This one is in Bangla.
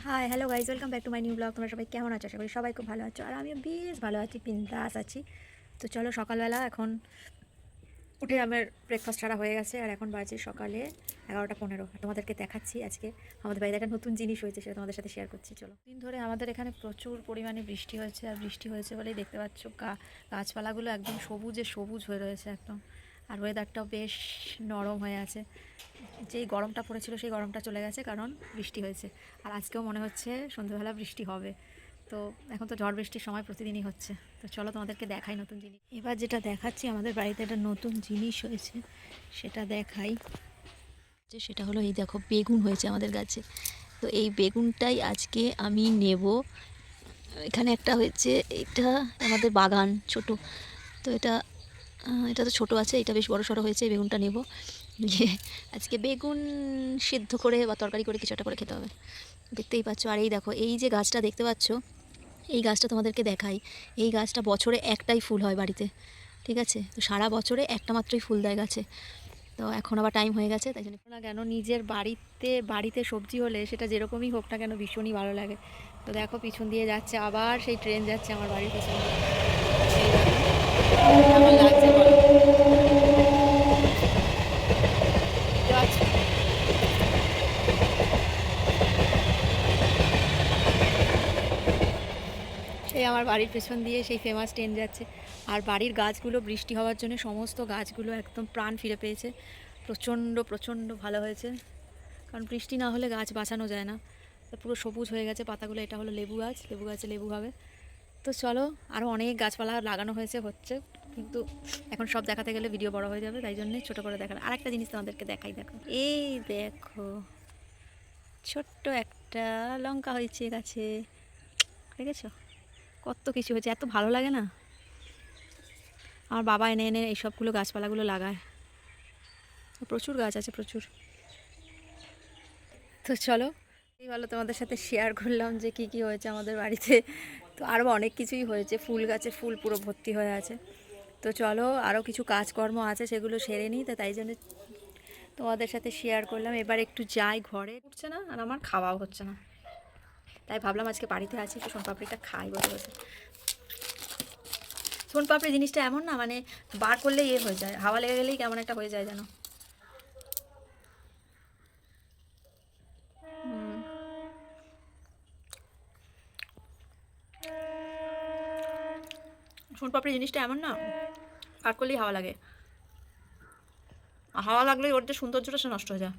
Hi hello guys, welcome back to my new blog. তোমরা সবাই কেমন আছো? আশা করি সবাই খুব ভালো আছো, আর আমিও বেশ ভালো আছি, বিন্দাস আছি। তো চলো, সকালবেলা এখন উঠে আমার ব্রেকফাস্ট ছাড়া হয়ে গেছে, আর এখন বাজে সকালে 11:15। তোমাদেরকে দেখাচ্ছি আজকে আমাদের বাড়িতে একটা নতুন জিনিস হয়েছে, সেটা তোমাদের সাথে শেয়ার করছি। চলো, দিন ধরে আমাদের এখানে প্রচুর পরিমাণে বৃষ্টি হয়েছে, আর বৃষ্টি হয়েছে বলেই দেখতে পাচ্ছ গাছপালাগুলো একদম সবুজে সবুজ হয়ে রয়েছে একদম। আর ওয়েদারটাও বেশ নরম হয়ে আছে। যেই গরমটা পড়েছিল সেই গরমটা চলে গেছে, কারণ বৃষ্টি হয়েছে। আর আজকেও মনে হচ্ছে সন্ধ্যেবেলা বৃষ্টি হবে। তো এখন তো ঝড় বৃষ্টির সময় প্রতিদিনই হচ্ছে। তো চলো তোমাদেরকে দেখাই নতুন জিনিস। এবার যেটা দেখাচ্ছি, আমাদের বাড়িতে একটা নতুন জিনিস হয়েছে, সেটা দেখাই। সেটা হলো, এই দেখো বেগুন হয়েছে আমাদের গাছে। তো এই বেগুনটাই আজকে আমি নেব। এখানে একটা হয়েছে, এটা আমাদের বাগান ছোট। তো এটা তো ছোট আছে, এটা বেশ বড় সড়ো হয়েছে। এই বেগুনটা নেব, নিয়ে আজকে বেগুন সিদ্ধ করে বা তরকারি করে কিছু একটা করে খেতে হবে। দেখতেই পাচ্ছ। আর এই দেখো, এই যে গাছটা দেখতে পাচ্ছ, এই গাছটা তোমাদেরকে দেখাই। এই গাছটা বছরে একটাই ফুল হয় বাড়িতে, ঠিক আছে? তো সারা বছরে একটা মাত্রই ফুল দেয় গাছে। তো এখন আবার টাইম হয়ে গেছে, তাই জন্য না কেন, নিজের বাড়িতে সবজি হলে সেটা যেরকমই হোক না কেন ভীষণই ভালো লাগে। তো দেখো, পিছন দিয়ে যাচ্ছে আবার সেই ট্রেন যাচ্ছে আমার বাড়ির পিছন দিয়ে। কেমন লাগছে বলো? দেখতে পাচ্ছ? সেই আমার বাড়ির পেছন দিয়ে সেই ফেমাস ট্রেন যাচ্ছে। আর বাড়ির গাছগুলো বৃষ্টি হওয়ার জন্য সমস্ত গাছগুলো একদম প্রাণ ফিরে পেয়েছে। প্রচণ্ড প্রচণ্ড ভালো হয়েছে, কারণ বৃষ্টি না হলে গাছ বাঁচানো যায় না। তো পুরো সবুজ হয়ে গেছে পাতাগুলো। এটা হলো লেবু গাছ, লেবু গাছে লেবু হবে। তো চলো, আরও অনেক গাছপালা লাগানো হচ্ছে, কিন্তু এখন সব দেখাতে গেলে ভিডিও বড় হয়ে যাবে, তাই জন্যে ছোটো করে দেখালাম। আর একটা জিনিস তোমাদেরকে দেখাই, দেখো এই দেখো, ছোট্ট একটা লঙ্কা হয়েছে গাছে, দেখেছো? কত কিছু হয়েছে, এত ভালো লাগে না? আমার বাবা এনে এনে এই সবগুলো গাছপালাগুলো লাগায়। প্রচুর গাছ আছে, প্রচুর। তো চলো, এই ভালো তোমাদের সাথে শেয়ার করলাম যে কি কি হয়েছে আমাদের বাড়িতে। তো আরও অনেক কিছুই হয়েছে, ফুল গাছে ফুল পুরো ভর্তি হয়ে আছে। তো চলো, আরও কিছু কাজকর্ম আছে, সেগুলো সেরে নিই। তো তাই জন্য তোমাদের সাথে শেয়ার করলাম। এবার একটু যাই ঘরে, উঠছে না আর আমার খাওয়াও হচ্ছে না, তাই ভাবলাম আজকে বাড়িতে আছি, একটু সোনপাপড়িটা খাই বসে বসে। সোনপাপড়ি জিনিসটা এমন না, মানে বার করলেই হয়ে যায়, হাওয়া লেগে গেলেই কেমন একটা হয়ে যায় যেন। সোনপাপড়ি জিনিসটা এমন না, বার করলেই হাওয়া লাগে, হাওয়া লাগলেই ওর যে সৌন্দর্যটা সে নষ্ট হয়ে যায়।